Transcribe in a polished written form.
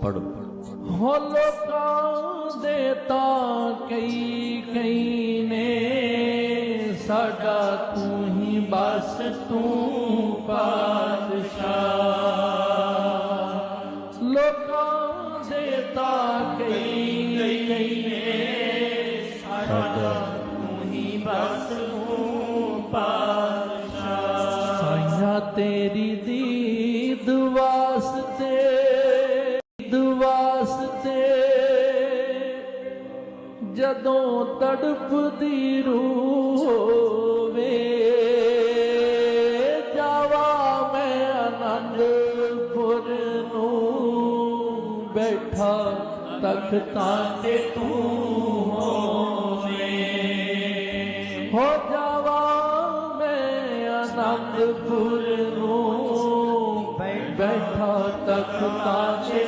पढ़ो। हो लोकां दे तां कई ने, साडा तू ही बस तू पातशाह। लोकां दे तां कई ने, साडा तू ही बस तू पातशाह। साइया तेरी दीद वास्ते जदों तड़पदी रूह होवे, जावा मैं आनंदपुर नूं, बैठा तख्तां ते तू होवे। हो जावा मैं आनंदपुर नूं, बैठा तख्तां ते